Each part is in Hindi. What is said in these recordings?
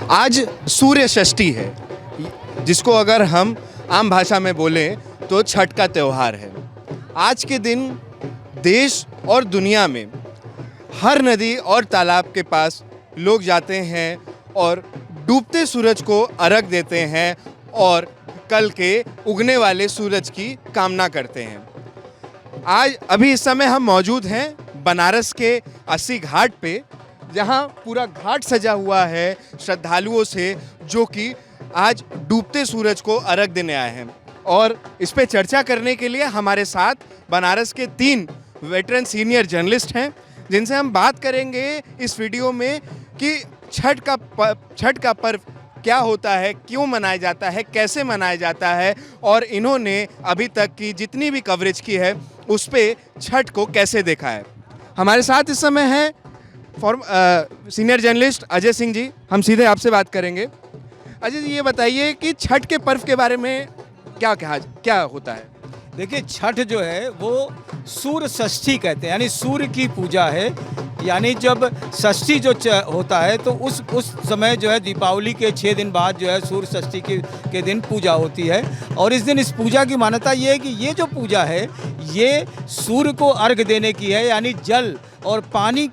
आज सूर्य षष्ठी है, जिसको अगर हम आम भाषा में बोलें तो छठ का त्यौहार है। आज के दिन देश और दुनिया में हर नदी और तालाब के पास लोग जाते हैं और डूबते सूरज को अर्घ देते हैं और कल के उगने वाले सूरज की कामना करते हैं। आज अभी इस समय हम मौजूद हैं बनारस के अस्सी घाट पे, जहाँ पूरा घाट सजा हुआ है श्रद्धालुओं से, जो कि आज डूबते सूरज को अर्घ देने आए हैं। और इस पे चर्चा करने के लिए हमारे साथ बनारस के 3 वेटरन सीनियर जर्नलिस्ट हैं, जिनसे हम बात करेंगे इस वीडियो में कि छठ का पर्व क्या होता है, क्यों मनाया जाता है, कैसे मनाया जाता है और इन्होंने अभी तक की जितनी भी कवरेज की है उस पे छठ को कैसे देखा है। हमारे साथ इस समय हैं सीनियर जर्नलिस्ट अजय सिंह जी। हम सीधे आपसे बात करेंगे। अजय जी, ये बताइए कि छठ के पर्व के बारे में क्या होता है? देखिए, छठ जो है वो सूर्य षष्ठी कहते हैं, यानी सूर्य की पूजा है। यानी जब षष्ठी जो होता है तो उस समय जो है दीपावली के 6 दिन बाद जो है सूर्य षष्ठी के दिन पूजा होती है। और इस दिन इस पूजा की मान्यता ये है कि ये जो पूजा है ये सूर्य को अर्घ देने की है, यानी जल और पानी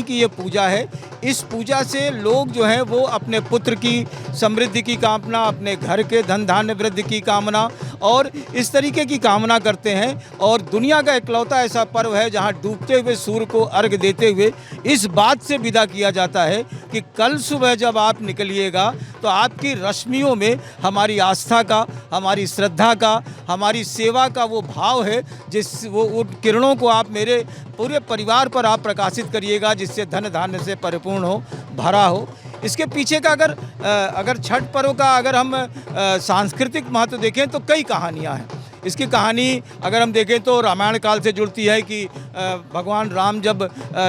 की ये पूजा है। इस पूजा से लोग जो हैं वो अपने पुत्र की समृद्धि की कामना, अपने घर के धन धान्य वृद्धि की कामना और इस तरीके की कामना करते हैं। और दुनिया का इकलौता ऐसा पर्व है जहां डूबते हुए सूर्य को अर्घ देते हुए इस बात से विदा किया जाता है कि कल सुबह जब आप निकलिएगा तो आपकी रश्मियों में हमारी आस्था का, हमारी श्रद्धा का, हमारी सेवा का वो भाव है, उन किरणों को आप मेरे पूरे परिवार पर आप प्रकाशित करिएगा, जिससे धन धान्य से परिपूर्ण हो, भरा हो। इसके पीछे का अगर छठ पर्व का अगर हम सांस्कृतिक महत्व देखें तो कई कहानियाँ हैं। इसकी कहानी अगर हम देखें तो रामायण काल से जुड़ती है कि भगवान राम जब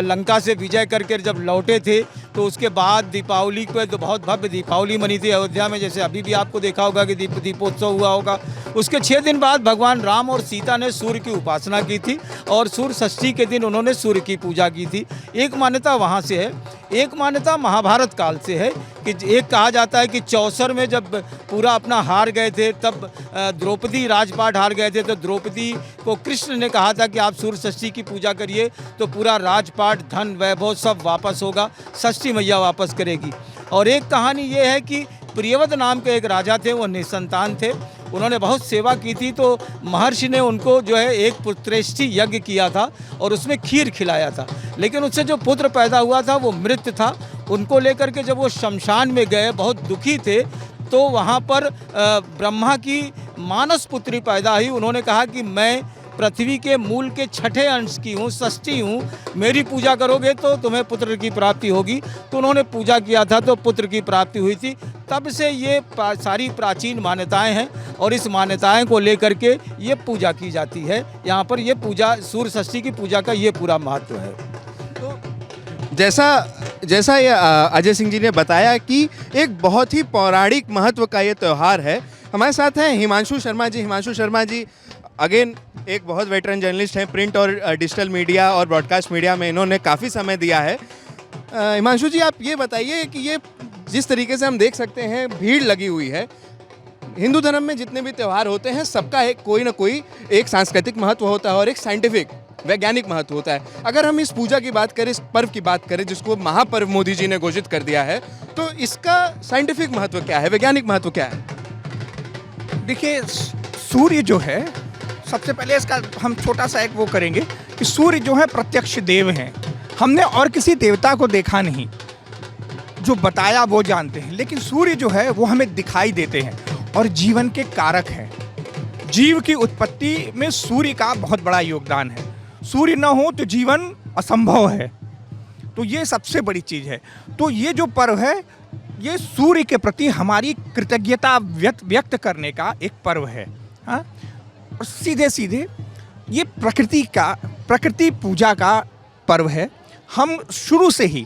लंका से विजय करके जब लौटे थे तो उसके बाद दीपावली पे तो बहुत भव्य दीपावली मनी थी अयोध्या में, जैसे अभी भी आपको देखा होगा कि दीपोत्सव हुआ होगा। उसके 6 दिन बाद भगवान राम और सीता ने सूर्य की उपासना की थी और सूर्य षष्ठी के दिन उन्होंने सूर्य की पूजा की थी। एक मान्यता वहाँ से है। एक मान्यता महाभारत काल से है कि एक कहा जाता है कि चौसर में जब पूरा अपना हार गए थे, तब द्रौपदी राजपाट हार गए थे, तो द्रौपदी को कृष्ण ने कहा था कि आप सूर्य षष्ठी की पूजा करिए तो पूरा राजपाट, धन, वैभव सब वापस होगा, षष्ठी मैया वापस करेगी। और एक कहानी ये है कि प्रियव्रत नाम के एक राजा थे, वो निसंतान थे, उन्होंने बहुत सेवा की थी, तो महर्षि ने उनको जो है एक पुत्रेष्टि यज्ञ किया था और उसमें खीर खिलाया था। लेकिन उससे जो पुत्र पैदा हुआ था वो मृत था। उनको लेकर के जब वो शमशान में गए, बहुत दुखी थे, तो वहाँ पर ब्रह्मा की मानस पुत्री पैदा हुई। उन्होंने कहा कि मैं पृथ्वी के मूल के 6ठे अंश की हूँ, षष्ठी हूँ, मेरी पूजा करोगे तो तुम्हें पुत्र की प्राप्ति होगी। तो उन्होंने पूजा किया था तो पुत्र की प्राप्ति हुई थी। तब से ये सारी प्राचीन मान्यताएं हैं और इस मान्यताएं को लेकर के ये पूजा की जाती है। यहाँ पर ये पूजा, सूर्य षष्ठी की पूजा का ये पूरा महत्व है। तो जैसा ये अजय सिंह जी ने बताया कि एक बहुत ही पौराणिक महत्व का ये त्यौहार है। हमारे साथ हैं हिमांशु शर्मा जी। हिमांशु शर्मा जी अगेन एक बहुत वेटरन जर्नलिस्ट हैं, प्रिंट और डिजिटल मीडिया और ब्रॉडकास्ट मीडिया में इन्होंने काफ़ी समय दिया है। हिमांशु जी, आप ये बताइए कि ये जिस तरीके से हम देख सकते हैं भीड़ लगी हुई है, हिंदू धर्म में जितने भी त्यौहार होते हैं सबका कोई ना कोई एक सांस्कृतिक महत्व होता है और एक साइंटिफिक, वैज्ञानिक महत्व होता है। अगर हम इस पूजा की बात करें, इस पर्व की बात करें जिसको महापर्व मोदी जी ने घोषित कर दिया है, तो इसका साइंटिफिक महत्व क्या है, वैज्ञानिक महत्व क्या है? देखिए, सूर्य जो है, सबसे पहले इसका हम छोटा सा एक वो करेंगे कि सूर्य जो है प्रत्यक्ष देव हैं। हमने और किसी देवता को देखा नहीं, जो बताया वो जानते हैं, लेकिन सूर्य जो है वो हमें दिखाई देते हैं और जीवन के कारक हैं। जीव की उत्पत्ति में सूर्य का बहुत बड़ा योगदान है। सूर्य न हो तो जीवन असंभव है। तो ये सबसे बड़ी चीज़ है। तो ये जो पर्व है ये सूर्य के प्रति हमारी कृतज्ञता व्यक्त करने का एक पर्व है। हाँ, और सीधे सीधे ये प्रकृति पूजा का पर्व है। हम शुरू से ही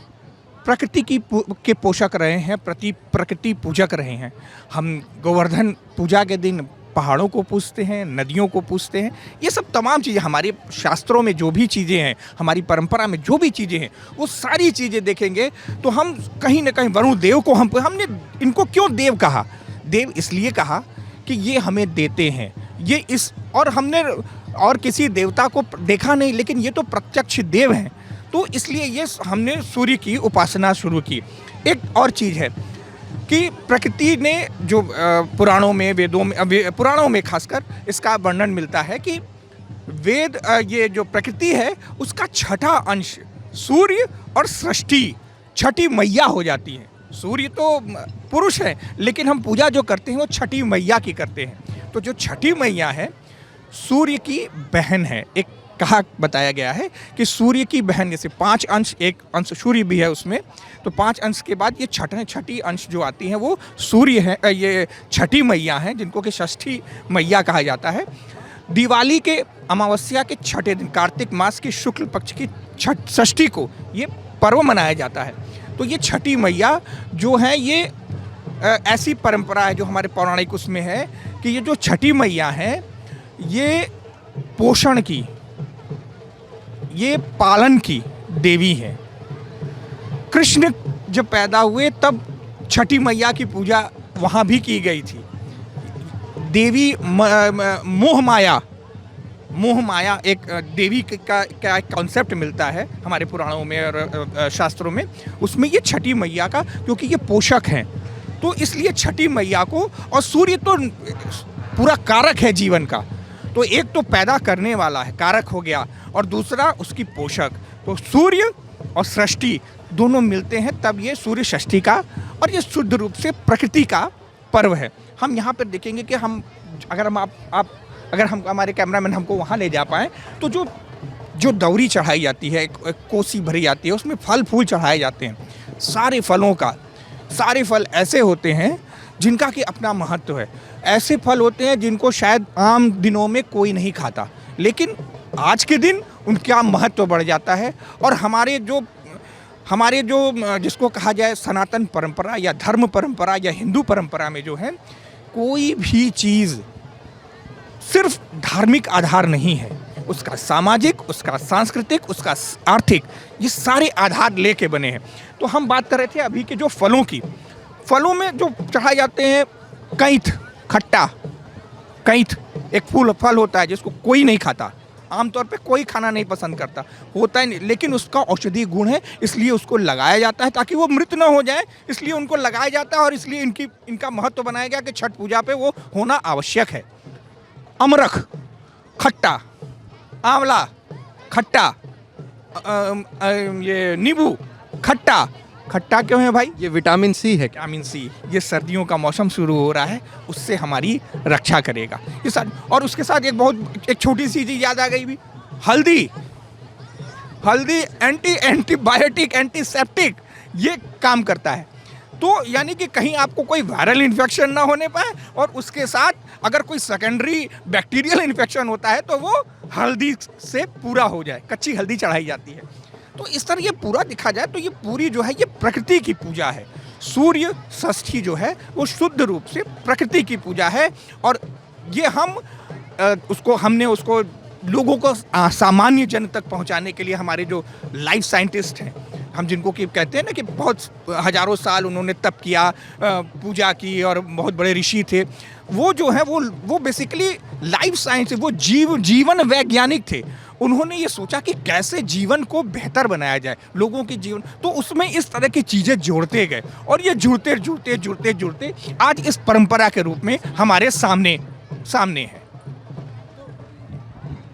प्रकृति के पोषक रहे हैं, प्रकृति पूजक रहे हैं। हम गोवर्धन पूजा के दिन पहाड़ों को पूजते हैं, नदियों को पूजते हैं। ये सब तमाम चीज़ें हमारे शास्त्रों में जो भी चीज़ें हैं, हमारी परंपरा में जो भी चीज़ें हैं, वो सारी चीज़ें देखेंगे तो हम कहीं ना कहीं वरुण देव को हमने इनको क्यों देव कहा? देव इसलिए कहा कि ये हमें देते हैं, ये इस और हमने और किसी देवता को देखा नहीं, लेकिन ये तो प्रत्यक्ष देव हैं, तो इसलिए ये हमने सूर्य की उपासना शुरू की। एक और चीज़ है कि प्रकृति ने जो पुराणों में, वेदों में, पुराणों में खासकर इसका वर्णन मिलता है कि वेद ये जो प्रकृति है उसका छठा अंश सूर्य और सृष्टि छठी मैया हो जाती है। सूर्य तो पुरुष है, लेकिन हम पूजा जो करते हैं वो छठी मैया की करते हैं। तो जो छठी मैया है सूर्य की बहन है। एक कहा बताया गया है कि सूर्य की बहन, जैसे 5 अंश, एक अंश सूर्य भी है उसमें, तो 5 अंश के बाद ये छठी अंश जो आती हैं वो सूर्य है, ये छठी मैया हैं, जिनको कि षष्ठी मैया कहा जाता है। दिवाली के अमावस्या के छठे दिन, कार्तिक मास की शुक्ल पक्ष की षष्ठी को ये पर्व मनाया जाता है। तो ये छठी मैया जो है ये ऐसी परंपरा है जो हमारे पौराणिक उसमें है कि ये जो छठी मैया है ये पोषण की, ये पालन की देवी है। कृष्ण जब पैदा हुए तब छठी मैया की पूजा वहाँ भी की गई थी। देवी मोह माया एक देवी का कॉन्सेप्ट मिलता है हमारे पुराणों में और शास्त्रों में, उसमें ये छठी मैया का, क्योंकि ये पोषक हैं तो इसलिए छठी मैया को, और सूर्य तो पूरा कारक है जीवन का, तो एक तो पैदा करने वाला है, कारक हो गया, और दूसरा उसकी पोषक। तो सूर्य और सृष्टि दोनों मिलते हैं तब ये सूर्य षष्ठी का, और ये शुद्ध रूप से प्रकृति का पर्व है। हम यहाँ पर देखेंगे कि हम अगर हम हमारे कैमरामैन हमको वहाँ ले जा पाएँ तो जो दौरी चढ़ाई जाती है, एक कोसी भरी जाती है, उसमें फल फूल चढ़ाए जाते हैं। सारे फल ऐसे होते हैं जिनका कि अपना महत्व है। ऐसे फल होते हैं जिनको शायद आम दिनों में कोई नहीं खाता, लेकिन आज के दिन उनका महत्व बढ़ जाता है। और हमारे जो जिसको कहा जाए सनातन परंपरा या धर्म परंपरा या हिंदू परंपरा में जो है, कोई भी चीज़ सिर्फ धार्मिक आधार नहीं है, उसका सामाजिक, उसका सांस्कृतिक, उसका आर्थिक, ये सारे आधार लेके बने हैं। तो हम बात कर रहे थे अभी के जो फलों में जो चढ़ाए जाते हैं, कैथ एक फल होता है जिसको कोई नहीं खाता, आमतौर पे कोई खाना नहीं पसंद करता, होता है नहीं, लेकिन उसका औषधीय गुण है, इसलिए उसको लगाया जाता है ताकि वो मृत ना हो जाए, इसलिए उनको लगाया जाता है। और इसलिए इनका महत्व बनाया गया कि छठ पूजा पे वो होना आवश्यक है। अमरख खट्टा, आंवला खट्टा, ये नींबू खट्टा क्यों है भाई? ये विटामिन सी है। विटामिन सी, ये सर्दियों का मौसम शुरू हो रहा है, उससे हमारी रक्षा करेगा ये साथ। और उसके साथ एक छोटी सी चीज़ याद आ गई भी, हल्दी एंटीबायोटिक, एंटीसेप्टिक ये काम करता है। तो यानी कि कहीं आपको कोई वायरल इन्फेक्शन ना होने पाए, और उसके साथ अगर कोई सेकेंडरी बैक्टीरियल इन्फेक्शन होता है तो वो हल्दी से पूरा हो जाए। कच्ची हल्दी चढ़ाई जाती है। तो इस तरह ये पूरा देखा जाए तो ये पूरी जो है ये प्रकृति की पूजा है। सूर्य षष्ठी जो है वो शुद्ध रूप से प्रकृति की पूजा है। और ये हमने उसको लोगों को सामान्य जन तक पहुंचाने के लिए हमारे जो लाइफ साइंटिस्ट हैं, हम जिनको कि कहते हैं ना कि बहुत हजारों साल उन्होंने तप किया, पूजा की, और बहुत बड़े ऋषि थे, वो जो है वो बेसिकली लाइफ साइंस, वो जीवन वैज्ञानिक थे। उन्होंने ये सोचा कि कैसे जीवन को बेहतर बनाया जाए, लोगों के जीवन, तो उसमें इस तरह की चीज़ें जोड़ते गए, और ये जुड़ते आज इस परंपरा के रूप में हमारे सामने है।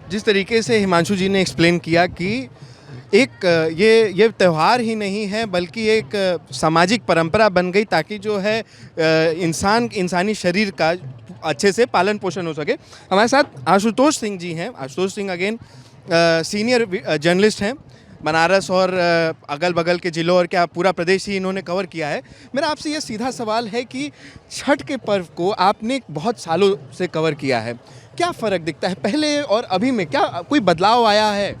जिस तरीके से हिमांशु जी ने एक्सप्लेन किया कि एक ये त्यौहार ही नहीं है बल्कि एक सामाजिक परंपरा बन गई, ताकि जो है इंसानी शरीर का अच्छे से पालन पोषण हो सके। हमारे साथ आशुतोष सिंह जी हैं। Ashutosh Singh again senior journalist हैं, बनारस और अगल बगल के ज़िलों और क्या पूरा प्रदेश ही इन्होंने कवर किया है। मेरा आपसे ये सीधा सवाल है कि छठ के पर्व को आपने बहुत सालों से कवर किया है, क्या फ़र्क दिखता है पहले और अभी में? क्या कोई बदलाव आया है?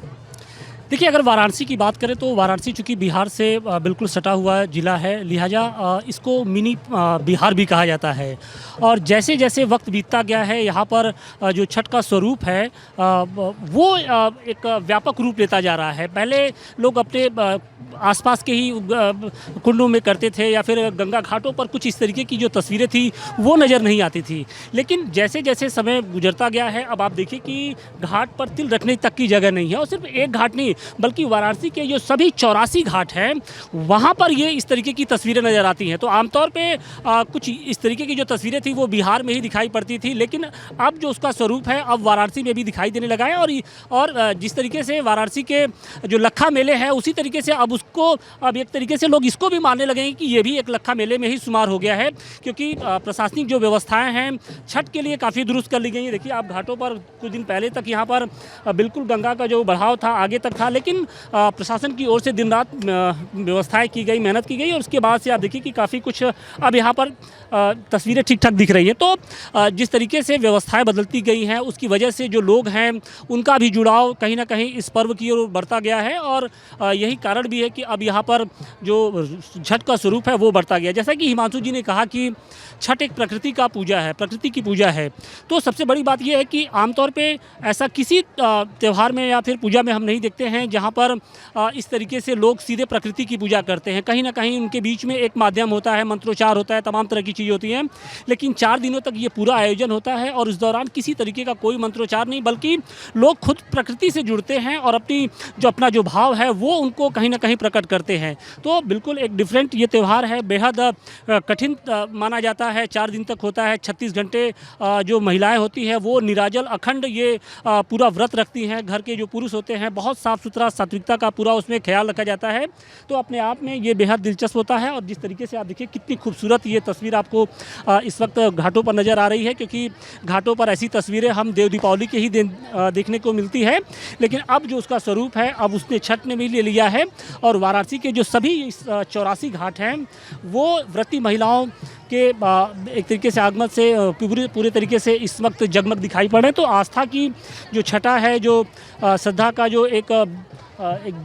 देखिए, अगर वाराणसी की बात करें तो वाराणसी चूँकि बिहार से बिल्कुल सटा हुआ ज़िला है, लिहाजा इसको मिनी बिहार भी कहा जाता है। और जैसे जैसे वक्त बीतता गया है, यहाँ पर जो छठ का स्वरूप है वो एक व्यापक रूप लेता जा रहा है। पहले लोग अपने आसपास के ही कुंडों में करते थे, या फिर गंगा घाटों पर कुछ इस तरीके की जो तस्वीरें थी वो नज़र नहीं आती थी। लेकिन जैसे जैसे समय गुजरता गया है, अब आप देखिए कि घाट पर तिल रखने तक की जगह नहीं है। और सिर्फ एक घाट नहीं, बल्कि वाराणसी के जो सभी 84 घाट हैं वहाँ पर ये इस तरीके की तस्वीरें नज़र आती हैं। तो आमतौर पे कुछ इस तरीके की जो तस्वीरें थी वो बिहार में ही दिखाई पड़ती थी, लेकिन अब जो उसका स्वरूप है अब वाराणसी में भी दिखाई देने लगा है। और जिस तरीके से वाराणसी के जो लक्खा मेले हैं, उसी तरीके से अब उसको, अब एक तरीके से लोग इसको भी मानने लगे हैं कि ये भी एक लक्खा मेले में ही शुमार हो गया है, क्योंकि प्रशासनिक जो व्यवस्थाएं हैं छठ के लिए काफ़ी दुरुस्त कर ली गई हैं। देखिए, आप घाटों पर कुछ दिन पहले तक यहाँ पर बिल्कुल गंगा का जो बढ़ाव था आगे तक था, लेकिन प्रशासन की ओर से दिन रात व्यवस्थाएं की गई, मेहनत की गई, और उसके बाद से आप देखिए कि काफ़ी कुछ अब यहाँ पर तस्वीरें ठीक ठाक दिख रही हैं। तो जिस तरीके से व्यवस्थाएं बदलती गई हैं, उसकी वजह से जो लोग हैं उनका भी जुड़ाव कहीं ना कहीं इस पर्व की ओर बढ़ता गया है। और यही कारण भी है कि अब यहाँ पर जो छठ का स्वरूप है वो बढ़ता गया। जैसा कि हिमांशु जी ने कहा कि छठ एक प्रकृति का पूजा है, प्रकृति की पूजा है, तो सबसे बड़ी बात यह है कि आमतौर पे ऐसा किसी त्यौहार में या फिर पूजा में हम नहीं देखते हैं जहाँ पर इस तरीके से लोग सीधे प्रकृति की पूजा करते हैं। कहीं ना कहीं उनके बीच में एक माध्यम होता है, मंत्रोच्चार होता है, तमाम तरह की चीज़ होती हैं, लेकिन 4 दिनों तक ये पूरा आयोजन होता है और इस दौरान किसी तरीके का कोई मंत्रोच्चार नहीं, बल्कि लोग खुद प्रकृति से जुड़ते हैं और अपना जो भाव है वो उनको कहीं ना कहीं प्रकट करते हैं। तो बिल्कुल एक डिफरेंट ये त्यौहार है, बेहद कठिन माना जाता है। 4 दिन तक होता है, 36 घंटे जो महिलाएं होती हैं वो निराजल अखंड ये पूरा व्रत रखती हैं। घर के जो पुरुष होते हैं बहुत साफ़ सुथरा, सात्विकता का पूरा उसमें ख्याल रखा जाता है। तो अपने आप में ये बेहद दिलचस्प होता है। और जिस तरीके से आप देखिए कितनी खूबसूरत ये तस्वीर आपको इस वक्त घाटों पर नज़र आ रही है, क्योंकि घाटों पर ऐसी तस्वीरें हम देव दीपावली के ही दिन देखने को मिलती है, लेकिन अब जो उसका स्वरूप है अब उसने छठ ने भी ले लिया है। और वाराणसी के जो सभी 84 घाट हैं वो व्रती महिलाओं के एक तरीके से आगमन से पूरे तरीके से इस वक्त जगमग दिखाई पड़ रहे हैं। तो आस्था की जो छटा है, जो श्रद्धा का जो एक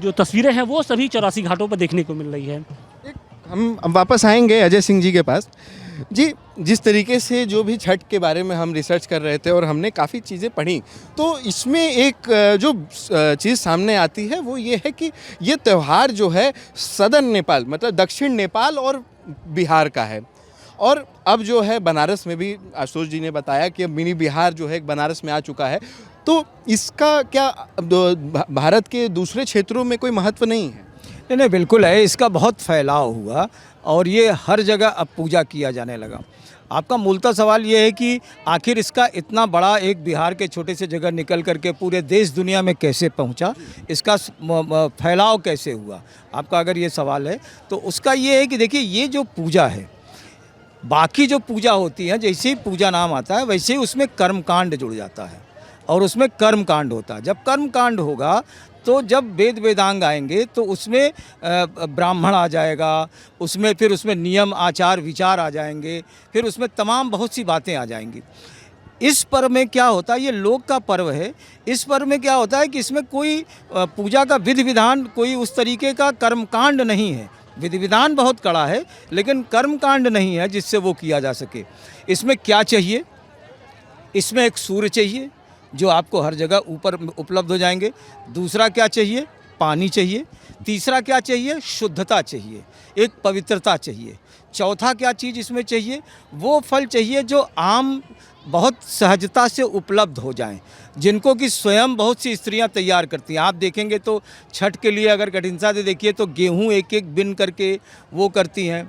जो तस्वीरें हैं वो सभी 84 घाटों पर देखने को मिल रही है। हम वापस आएंगे अजय सिंह जी के पास। जी, जिस तरीके से जो भी छठ के बारे में हम रिसर्च कर रहे थे और हमने काफ़ी चीज़ें पढ़ी, तो इसमें एक जो चीज़ सामने आती है वो ये है कि ये त्यौहार जो है सदर्न नेपाल, मतलब दक्षिण नेपाल और बिहार का है। और अब जो है बनारस में भी आशुतोष जी ने बताया कि अब मिनी बिहार जो है बनारस में आ चुका है। तो इसका क्या भारत के दूसरे क्षेत्रों में कोई महत्व नहीं है? नहीं, बिल्कुल है। इसका बहुत फैलाव हुआ और ये हर जगह अब पूजा किया जाने लगा। आपका मूलतः सवाल ये है कि आखिर इसका इतना बड़ा एक बिहार के छोटे से जगह निकल करके पूरे देश दुनिया में कैसे पहुंचा, इसका फैलाव कैसे हुआ, आपका अगर ये सवाल है तो उसका ये है कि देखिए ये जो पूजा है, बाकी जो पूजा होती है जैसे ही पूजा नाम आता है वैसे ही उसमें कर्मकांड जुड़ जाता है और उसमें कर्मकांड होता है। जब कर्मकांड होगा तो जब वेद वेदांग आएंगे तो उसमें ब्राह्मण आ जाएगा, उसमें फिर उसमें नियम आचार विचार आ जाएंगे, फिर उसमें तमाम बहुत सी बातें आ जाएंगी। इस पर्व में क्या होता है, ये लोक का पर्व है, इस पर्व में क्या होता है कि इसमें कोई पूजा का विधि विधान, कोई उस तरीके का कर्मकांड नहीं है। विधि विधान बहुत कड़ा है लेकिन कर्मकांड नहीं है जिससे वो किया जा सके। इसमें क्या चाहिए, इसमें एक सूर्य चाहिए जो आपको हर जगह ऊपर उपलब्ध हो जाएंगे। दूसरा क्या चाहिए, पानी चाहिए। तीसरा क्या चाहिए, शुद्धता चाहिए, एक पवित्रता चाहिए। चौथा क्या चीज़ इसमें चाहिए, वो फल चाहिए जो आम बहुत सहजता से उपलब्ध हो जाएं, जिनको कि स्वयं बहुत सी स्त्रियां तैयार करती हैं। आप देखेंगे तो छठ के लिए अगर कठिनता से देखिए तो गेहूं एक एक बिन करके वो करती हैं।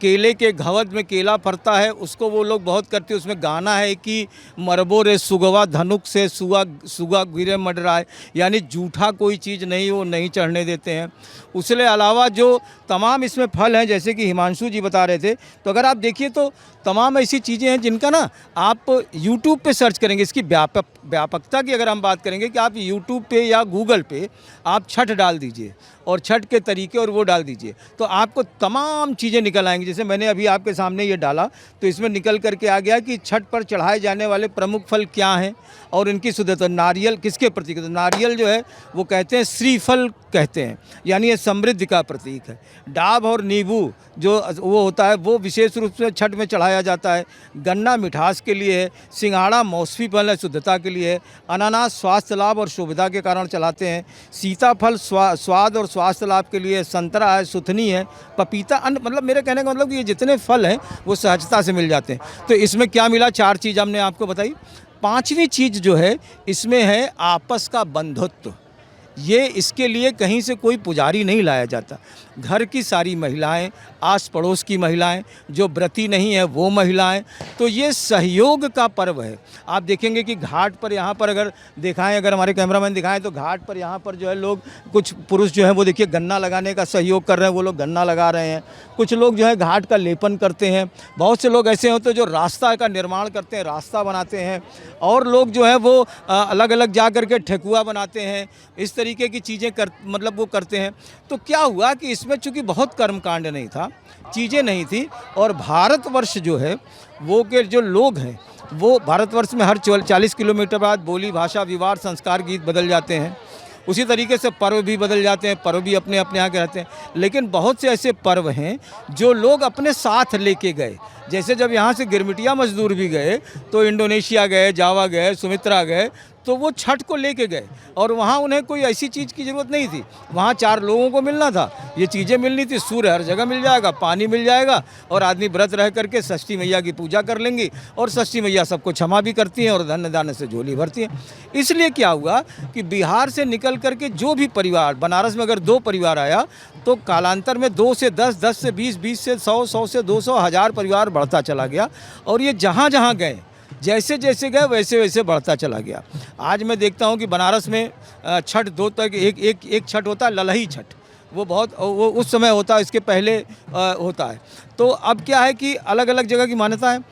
केले के घवद में केला फरता है उसको वो लोग बहुत करते हैं। उसमें गाना है कि मरबो रे सुगवा धनुक से सुगा गिरे मडराए, यानी जूठा कोई चीज़ नहीं वो नहीं चढ़ने देते हैं। उसके अलावा जो तमाम इसमें फल हैं जैसे कि हिमांशु जी बता रहे थे, तो अगर आप देखिए तो तमाम ऐसी चीज़ें हैं जिनका ना आप YouTube पे सर्च करेंगे। इसकी व्यापकता की अगर हम बात करेंगे कि आप YouTube पे या गूगल पे आप छठ डाल दीजिए और छठ के तरीके और वो डाल दीजिए, तो आपको तमाम चीज़ें निकल आएंगी। जैसे मैंने अभी आपके सामने ये डाला तो इसमें निकल करके आ गया कि छठ पर चढ़ाए जाने वाले प्रमुख फल क्या हैं और इनकी शुद्धता। नारियल किसके प्रतीक है? तो नारियल जो है वो कहते हैं श्रीफल कहते हैं, यानी ये समृद्धि का प्रतीक है। डाब और नींबू जो वो होता है वो विशेष रूप से छठ में चढ़ाया जाता है। गन्ना मिठास के लिए है, सिंघाड़ा मौसमी फल है, शुद्धता के लिए है। अनानास स्वास्थ्य लाभ और शुभता के कारण चलाते हैं। सीताफल स्वाद और स्वास्थ्य लाभ के लिए। संतरा है, सुथनी है, पपीता मतलब मेरे कहने का मतलब कि ये जितने फल हैं वो सहजता से मिल जाते हैं। तो इसमें क्या मिला? 4 चीज़ हमने आपको बताई। 5वीं चीज़ जो है इसमें है आपस का बंधुत्व। ये इसके लिए कहीं से कोई पुजारी नहीं लाया जाता। घर की सारी महिलाएं, आस पड़ोस की महिलाएं, जो व्रती नहीं है वो महिलाएं, तो ये सहयोग का पर्व है। आप देखेंगे कि घाट पर यहाँ पर अगर दिखाएं, अगर हमारे कैमरामैन दिखाएं तो घाट पर यहाँ पर जो है लोग, कुछ पुरुष जो है वो देखिए गन्ना लगाने का सहयोग कर रहे हैं, वो लोग गन्ना लगा रहे हैं। कुछ लोग जो है घाट का लेपन करते हैं। बहुत से लोग ऐसे होते हैं जो रास्ता का निर्माण करते हैं, रास्ता बनाते हैं। और लोग जो है वो अलग अलग जा कर के ठेकुआ बनाते हैं, इस तरीके की चीज़ें मतलब वो करते हैं। तो क्या हुआ कि इसमें चूँकि बहुत कर्मकांड नहीं था, चीज़ें नहीं थी, और भारतवर्ष जो है वो के जो लोग हैं वो भारतवर्ष में हर 40 किलोमीटर बाद बोली, भाषा, विवाह, संस्कार, गीत बदल जाते हैं। उसी तरीके से पर्व भी बदल जाते हैं, पर्व भी अपने अपने यहाँ के रहते हैं। लेकिन बहुत से ऐसे पर्व हैं जो लोग अपने साथ लेके गए। जैसे जब यहाँ से गिरमिटिया मजदूर भी गए तो इंडोनेशिया गए, जावा गए, सुमित्रा गए, तो वो छठ को लेके गए और वहाँ उन्हें कोई ऐसी चीज़ की ज़रूरत नहीं थी। वहाँ 4 लोगों को मिलना था, ये चीज़ें मिलनी थी। सूर्य हर जगह मिल जाएगा, पानी मिल जाएगा, और आदमी व्रत रह करके षष्ठी मैया की पूजा कर लेंगी, और षष्ठी मैया सबको क्षमा भी करती हैं और धन्य दान से झोली भरती हैं। इसलिए क्या हुआ कि बिहार से निकल करके जो भी परिवार, बनारस में अगर 2 परिवार आया तो कालांतर में 2 से 10, 10 से 20, 20 से 100, 100 से 200, 1000 परिवार बढ़ता चला गया। और ये जहाँ जहाँ गए, जैसे जैसे गए वैसे वैसे बढ़ता चला गया। आज मैं देखता हूँ कि बनारस में छठ 2 तक एक छठ होता है, ललही छठ, वो उस समय होता है, इसके पहले होता है। तो अब क्या है कि अलग अलग जगह की मान्यता है,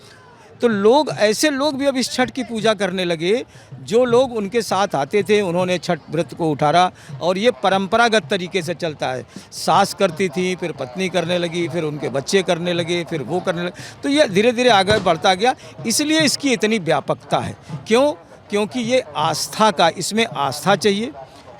तो लोग, ऐसे लोग भी अब इस छठ की पूजा करने लगे। जो लोग उनके साथ आते थे उन्होंने छठ व्रत को उठाया, और ये परंपरागत तरीके से चलता है। सास करती थी, फिर पत्नी करने लगी, फिर उनके बच्चे करने लगे, फिर वो करने लगे, तो ये धीरे धीरे आगे बढ़ता गया। इसलिए इसकी इतनी व्यापकता है। क्यों? क्योंकि ये आस्था का, इसमें आस्था चाहिए,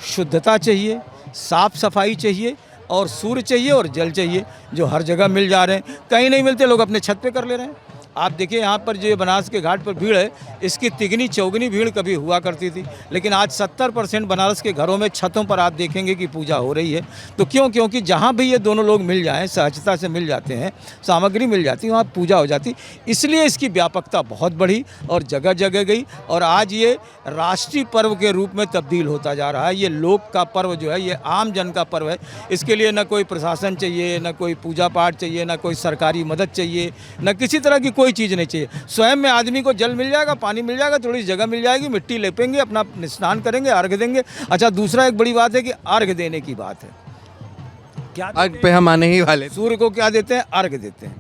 शुद्धता चाहिए, साफ सफाई चाहिए, और सूर्य चाहिए और जल चाहिए, जो हर जगह मिल जा रहे हैं। कहीं नहीं मिलते, लोग अपने छत पे कर ले रहे हैं। आप देखिए यहाँ पर जो बनारस के घाट पर भीड़ है, इसकी तिगनी चौगनी भीड़ कभी हुआ करती थी, लेकिन आज 70% बनारस के घरों में छतों पर आप देखेंगे कि पूजा हो रही है। तो क्यों? क्योंकि जहाँ भी ये दोनों लोग मिल जाएं, सहजता से मिल जाते हैं, सामग्री मिल जाती है, वहाँ पूजा हो जाती। इसलिए इसकी व्यापकता बहुत बढ़ी और जगह जगह गई, और आज ये राष्ट्रीय पर्व के रूप में तब्दील होता जा रहा है। ये लोक का पर्व जो है, ये आम जन का पर्व है। इसके लिए न कोई प्रशासन चाहिए, न कोई पूजा पाठ चाहिए, न कोई सरकारी मदद चाहिए, न किसी तरह की कोई चीज़ नहीं चाहिए। स्वयं में आदमी को जल मिल जाएगा, पानी मिल जाएगा, थोड़ी जगह मिल जाएगी, मिट्टी लेपेंगे, अपना स्नान करेंगे, अर्घ देंगे। अच्छा, दूसरा एक बड़ी बात है कि अर्घ देने की बात है। क्या अर्घ पे हम आने ही वाले। सूर्य को क्या देते हैं? अर्घ देते हैं।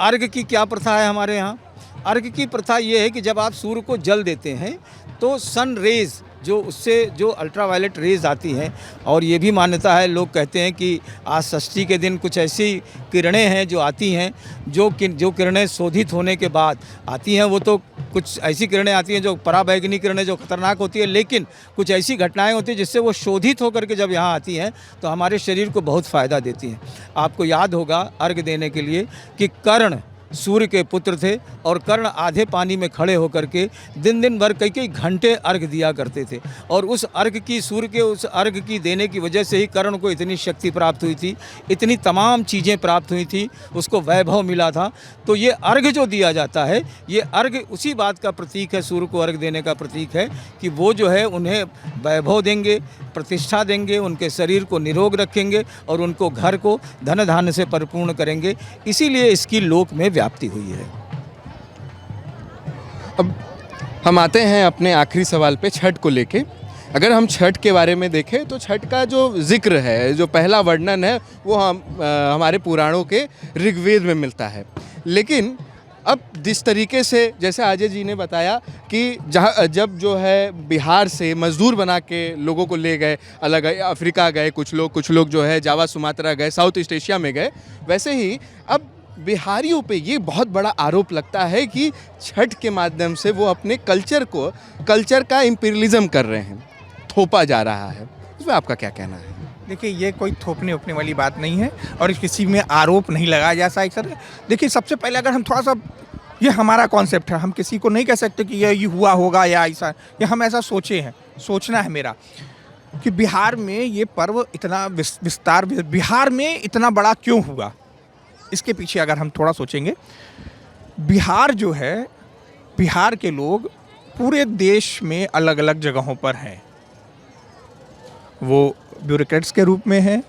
अर्घ की क्या प्रथा है हमारे यहाँ? अर्घ की प्रथा ये है कि जब आप सूर्य को जल देते हैं तो सन रेज, जो उससे जो अल्ट्रावायलेट रेज आती हैं, और ये भी मान्यता है, लोग कहते हैं कि आज षष्ठी के दिन कुछ ऐसी किरणें हैं जो आती हैं, जो किरणें शोधित होने के बाद आती हैं। वो तो कुछ ऐसी किरणें आती हैं जो पराबैंगनी किरणें, जो खतरनाक होती है, लेकिन कुछ ऐसी घटनाएं होती हैं जिससे वो शोधित होकर के जब यहाँ आती हैं तो हमारे शरीर को बहुत फ़ायदा देती हैं। आपको याद होगा अर्घ देने के लिए कि कर्ण सूर्य के पुत्र थे, और कर्ण आधे पानी में खड़े होकर के दिन भर कई घंटे अर्घ दिया करते थे। और उस अर्घ की, सूर्य के उस अर्घ की देने की वजह से ही कर्ण को इतनी शक्ति प्राप्त हुई थी, इतनी तमाम चीज़ें प्राप्त हुई थी, उसको वैभव मिला था। तो ये अर्घ जो दिया जाता है, ये अर्घ उसी बात का प्रतीक है, सूर्य को अर्घ देने का प्रतीक है कि वो जो है उन्हें वैभव देंगे, प्रतिष्ठा देंगे, उनके शरीर को निरोग रखेंगे, और उनको घर को धन धान्य से परिपूर्ण करेंगे। इसीलिए इसकी लोक में व्याप्ति हुई है। अब हम आते हैं अपने आखिरी सवाल पे, छठ को लेके। अगर हम छठ के बारे में देखें तो छठ का जो जिक्र है, जो पहला वर्णन है, वो हमारे पुराणों के ऋग्वेद में मिलता है। लेकिन अब जिस तरीके से जैसे अजय जी ने बताया कि जब जो है बिहार से मज़दूर बना के लोगों को ले गए, अलग अफ्रीका गए कुछ लोग जो है जावा सुमात्रा गए, साउथ ईस्ट एशिया में गए, वैसे ही अब बिहारियों पे ये बहुत बड़ा आरोप लगता है कि छठ के माध्यम से वो अपने कल्चर का इम्पीरियलिज्म कर रहे हैं, थोपा जा रहा है। इसमें आपका क्या कहना है? देखिए, ये कोई थोपने उपने वाली बात नहीं है और किसी में आरोप नहीं लगाया जा सकता सर। देखिए, सबसे पहले अगर हम थोड़ा सा, ये हमारा कॉन्सेप्ट है, हम किसी को नहीं कह सकते कि ये हुआ होगा या ऐसा, या हम ऐसा सोचे हैं, सोचना है मेरा कि बिहार में ये पर्व इतना विस्तार, बिहार में इतना बड़ा क्यों हुआ, इसके पीछे अगर हम थोड़ा सोचेंगे। बिहार जो है, बिहार के लोग पूरे देश में अलग अलग जगहों पर हैं। वो ब्यूरोक्रेट्स के रूप में हैं,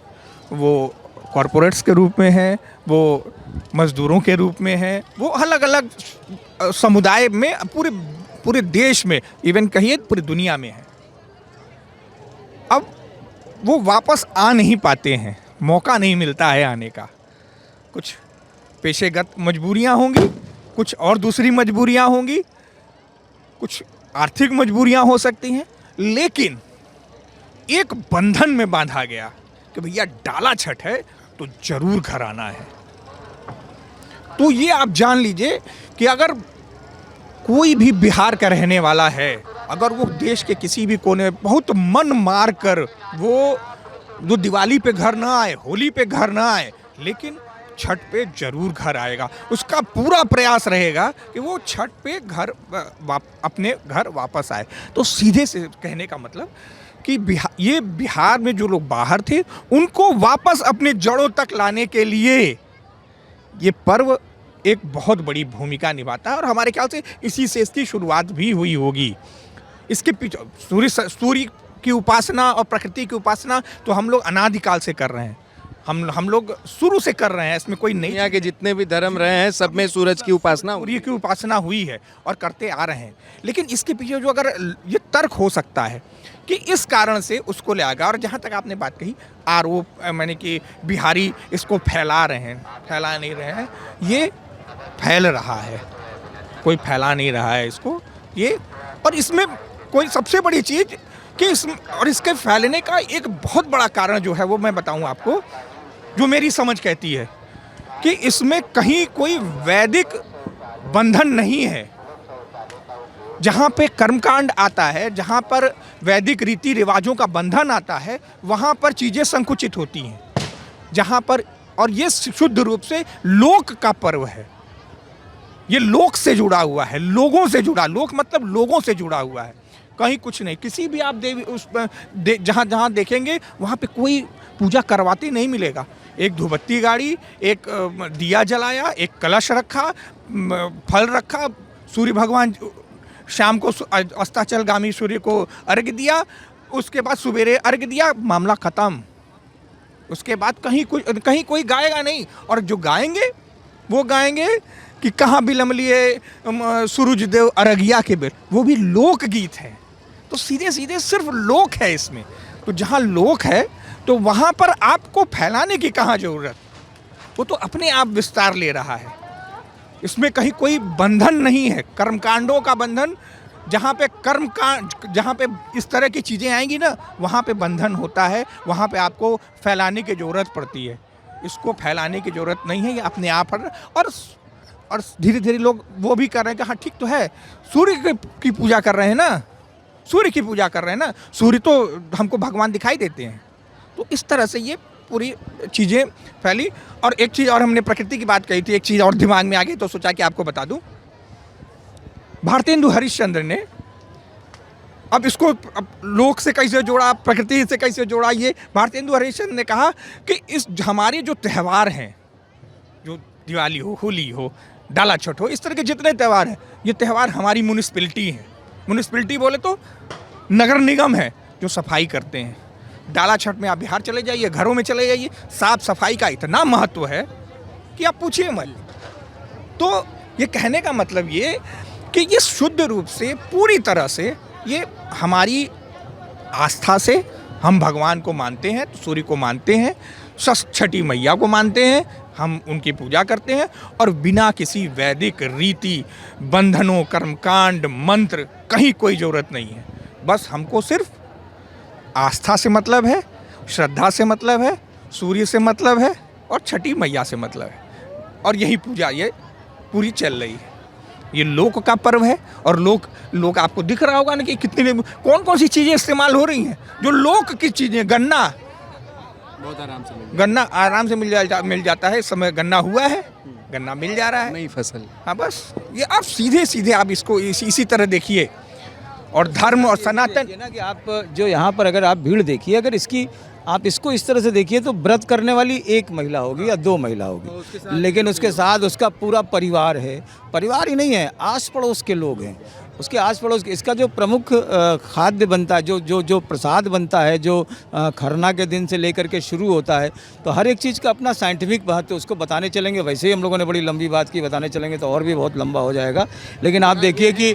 वो कॉरपोरेट्स के रूप में हैं, वो मज़दूरों के रूप में हैं, वो अलग अलग समुदाय में पूरे देश में, इवन कहिए पूरी दुनिया में हैं। अब वो वापस आ नहीं पाते हैं, मौका नहीं मिलता है आने का। कुछ पेशेगत मजबूरियां होंगी, कुछ और दूसरी मजबूरियां होंगी, कुछ आर्थिक मजबूरियां हो सकती हैं, लेकिन एक बंधन में बांधा गया कि भैया डाला छठ है तो जरूर घर आना है। तो ये आप जान लीजिए कि अगर कोई भी बिहार का रहने वाला है, अगर वो देश के किसी भी कोने में बहुत मन मार कर वो दिवाली पे घर ना आए, होली पे घर ना आए, लेकिन छठ पे जरूर घर आएगा, उसका पूरा प्रयास रहेगा कि वो छठ पे अपने घर वापस आए। तो सीधे से कहने का मतलब कि बिहार में जो लोग बाहर थे उनको वापस अपने जड़ों तक लाने के लिए ये पर्व एक बहुत बड़ी भूमिका निभाता है। और हमारे ख्याल से इसी से इसकी शुरुआत भी हुई होगी। इसके पीछे सूर्य की उपासना और प्रकृति की उपासना तो हम लोग अनादिकाल से कर रहे हैं, हम लोग शुरू से कर रहे हैं। इसमें कोई नहीं, दुनिया के जितने भी धर्म रहे हैं सब में सूरज की उपासना, सूर्य की उपासना हुई है और करते आ रहे हैं। लेकिन इसके पीछे जो अगर ये तर्क हो सकता है कि इस कारण से उसको ले आएगा। और जहाँ तक आपने बात कही आरोप, मैंने कि बिहारी इसको फैला रहे हैं, फैला नहीं रहे हैं, ये फैल रहा है, कोई फैला नहीं रहा है इसको ये। और इसमें कोई सबसे बड़ी चीज़ कि और इसके फैलने का एक बहुत बड़ा कारण जो है वो मैं बताऊं आपको, जो मेरी समझ कहती है कि इसमें कहीं कोई वैदिक बंधन नहीं है। जहाँ पे कर्मकांड आता है, जहाँ पर वैदिक रीति रिवाजों का बंधन आता है, वहाँ पर चीज़ें संकुचित होती हैं। जहाँ पर, और ये शुद्ध रूप से लोक का पर्व है, ये लोक से जुड़ा हुआ है, लोगों से जुड़ा, लोक मतलब लोगों से जुड़ा हुआ है, कहीं कुछ नहीं। किसी भी आप देवी जहाँ देखेंगे वहाँ पे कोई पूजा करवाते नहीं मिलेगा। एक धूपबत्ती गाड़ी, एक दिया जलाया, एक कलश रखा, फल रखा, सूर्य भगवान शाम को अस्ताचलगामी सूर्य को अर्घ्य दिया, उसके बाद सवेरे अर्घ्य दिया, मामला ख़त्म। उसके बाद कहीं कोई गाएगा नहीं। और जो गाएंगे वो गाएंगे कि कहाँ बिलम लिए सूरज देव अरगिया के बेर, वो भी लोक गीत है। तो सीधे सीधे सिर्फ लोक है इसमें। तो जहाँ लोक है तो वहाँ पर आपको फैलाने की कहाँ ज़रूरत, वो तो अपने आप विस्तार ले रहा है। इसमें कहीं कोई बंधन नहीं है, कर्मकांडों का बंधन। जहाँ पे इस तरह की चीज़ें आएंगी ना, वहाँ पे बंधन होता है, वहाँ पे आपको फैलाने की ज़रूरत पड़ती है। इसको फैलाने की ज़रूरत नहीं है, ये अपने आप है। और धीरे धीरे लोग वो भी कर रहे हैं कि हाँ ठीक तो है, सूर्य की पूजा कर रहे हैं ना, सूर्य की पूजा कर रहे हैं ना, सूर्य तो हमको भगवान दिखाई देते हैं। तो इस तरह से ये पूरी चीज़ें फैली। और एक चीज़ और, हमने प्रकृति की बात कही थी, एक चीज़ और दिमाग में आ गई तो सोचा कि आपको बता दूं। भारतेंदु हरिश्चंद्र ने अब इसको लोक से कैसे जोड़ा, प्रकृति से कैसे जोड़ा, ये भारतेंदु हरिश्चंद्र ने कहा कि इस हमारे जो त्यौहार हैं, जो दिवाली हो, होली हो, डाला छठ हो, इस तरह के जितने त्यौहार हैं, ये त्यौहार हमारी म्यूनिसिपैलिटी हैं। म्यूनिसिपैलिटी बोले तो नगर निगम है जो सफाई करते हैं। डाला छठ में आप बिहार चले जाइए, घरों में चले जाइए, साफ सफाई का इतना महत्व है कि आप पूछिए मत। तो ये कहने का मतलब ये कि ये शुद्ध रूप से पूरी तरह से ये हमारी आस्था से, हम भगवान को मानते हैं, सूर्य को मानते हैं, छठी मैया को मानते हैं, हम उनकी पूजा करते हैं और बिना किसी वैदिक रीति, बंधनों, कर्मकांड, मंत्र कहीं कोई ज़रूरत नहीं है। बस हमको सिर्फ आस्था से मतलब है, श्रद्धा से मतलब है, सूर्य से मतलब है और छठी मैया से मतलब है, और यही पूजा ये पूरी चल रही है। ये लोक का पर्व है और लोक आपको दिख रहा होगा ना कि कितनी कौन कौन सी चीज़ें इस्तेमाल हो रही हैं, जो लोक की चीज़ें। गन्ना बहुत आराम से गन्ना आराम से मिल जाता है। इस समय गन्ना हुआ है, गन्ना मिल जा रहा है। नई फसल। हाँ, बस ये आप सीधे आप इसको इसी तरह देखिए। और धर्म और सनातन, ये ना कि आप जो यहाँ पर अगर आप भीड़ देखिए, अगर आप इसको इस तरह से देखिए तो व्रत करने वाली एक महिला होगी या दो महिला होगी, लेकिन उसके साथ उसका पूरा परिवार है। परिवार ही नहीं है, आस पड़ोस के लोग हैं, उसके आस पड़ोस के। इसका जो प्रमुख खाद्य बनता है, जो प्रसाद बनता है, जो खरना के दिन से लेकर के शुरू होता है, तो हर एक चीज़ का अपना साइंटिफिक महत्व, उसको बताने चलेंगे वैसे ही हम लोगों ने बड़ी लंबी बात की, बताने चलेंगे तो और भी बहुत लंबा हो जाएगा। लेकिन आप देखिए कि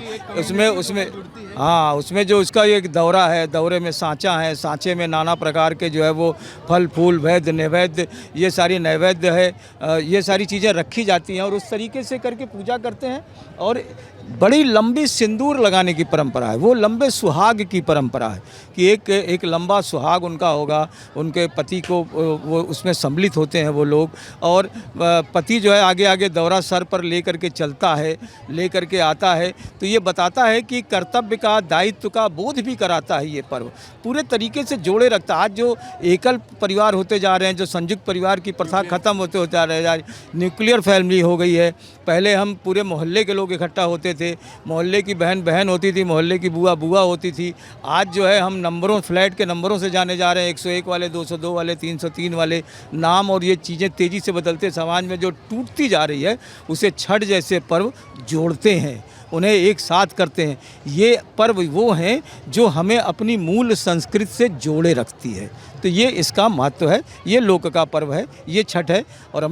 उसमें जो उसका एक दौरा है, दौरे में सांचा है, सांचे में नाना प्रकार के जो है वो फल फूल, वैद्य नैवेद्य, ये सारी नैवेद्य है, ये सारी चीज़ें रखी जाती हैं और उस तरीके से करके पूजा करते हैं। और बड़ी लंबी सिंदूर लगाने की परंपरा है, वो लंबे सुहाग की परंपरा है कि एक लंबा सुहाग उनका होगा, उनके पति को वो उसमें सम्मिलित होते हैं वो लोग। और पति जो है आगे आगे दौरा सर पर लेकर के चलता है, लेकर के आता है। तो ये बताता है कि कर्तव्य का, दायित्व का बोध भी कराता है ये पर्व, पूरे तरीके से जोड़े रखता है। आज जो एकल परिवार होते जा रहे हैं, जो संयुक्त परिवार की प्रथा खत्म होते जा रहे हैं, न्यूक्लियर फैमिली हो गई है। पहले हम पूरे मोहल्ले के लोग इकट्ठा होते थे, मोहल्ले की बहन होती थी, मोहल्ले की बुआ होती थी। आज जो है हम नंबरों, फ्लैट के नंबरों से जाने जा रहे हैं, 101 वाले, 202 वाले, 303 वाले नाम। और ये चीज़ें तेज़ी से बदलते समाज में जो टूटती जा रही है, उसे छठ जैसे पर्व जोड़ते हैं, उन्हें एक साथ करते हैं। ये पर्व वो हैं जो हमें अपनी मूल संस्कृति से जोड़े रखती है। तो ये इसका महत्व है, ये लोक का पर्व है, ये छठ है। और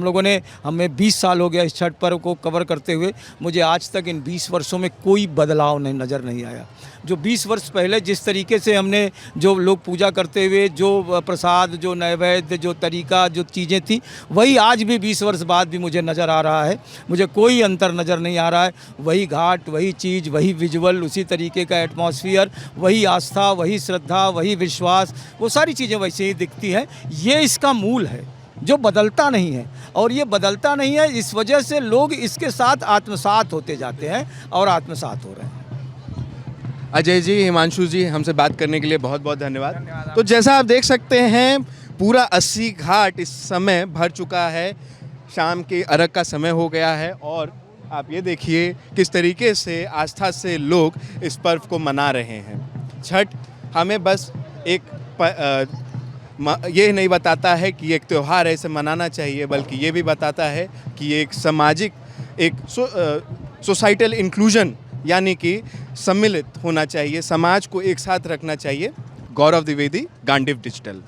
हमें 20 साल हो गया इस छठ पर्व को कवर करते हुए। मुझे आज तक इन 20 वर्षों में कोई बदलाव नज़र नहीं आया। जो 20 वर्ष पहले जिस तरीके से हमने, जो लोग पूजा करते हुए, जो प्रसाद, जो नैवेद्य, जो तरीका, जो चीज़ें थी, वही आज भी 20 वर्ष बाद भी मुझे नज़र आ रहा है। मुझे कोई अंतर नज़र नहीं आ रहा है। वही घाट, वही चीज़, वही विजुअल, उसी तरीके का एटमॉस्फियर, वही आस्था, वही श्रद्धा, वही विश्वास, वो सारी चीज़ें वैसे ही दिखती हैं। ये इसका मूल है जो बदलता नहीं है। और ये बदलता नहीं है, इस वजह से लोग इसके साथ आत्मसात होते जाते हैं और आत्मसात हो रहे हैं। अजय जी, हिमांशु जी, हमसे बात करने के लिए बहुत बहुत धन्यवाद। तो जैसा आप देख सकते हैं, पूरा 80 घाट इस समय भर चुका है। शाम के अर्घ का समय हो गया है और आप ये देखिए किस तरीके से आस्था से लोग इस पर्व को मना रहे हैं। छठ हमें बस ये नहीं बताता है कि एक त्यौहार है, इसे मनाना चाहिए, बल्कि ये भी बताता है कि एक सामाजिक, सोसाइटल इंक्लूजन, यानी कि सम्मिलित होना चाहिए, समाज को एक साथ रखना चाहिए। गौरव द्विवेदी, गांडीव डिजिटल।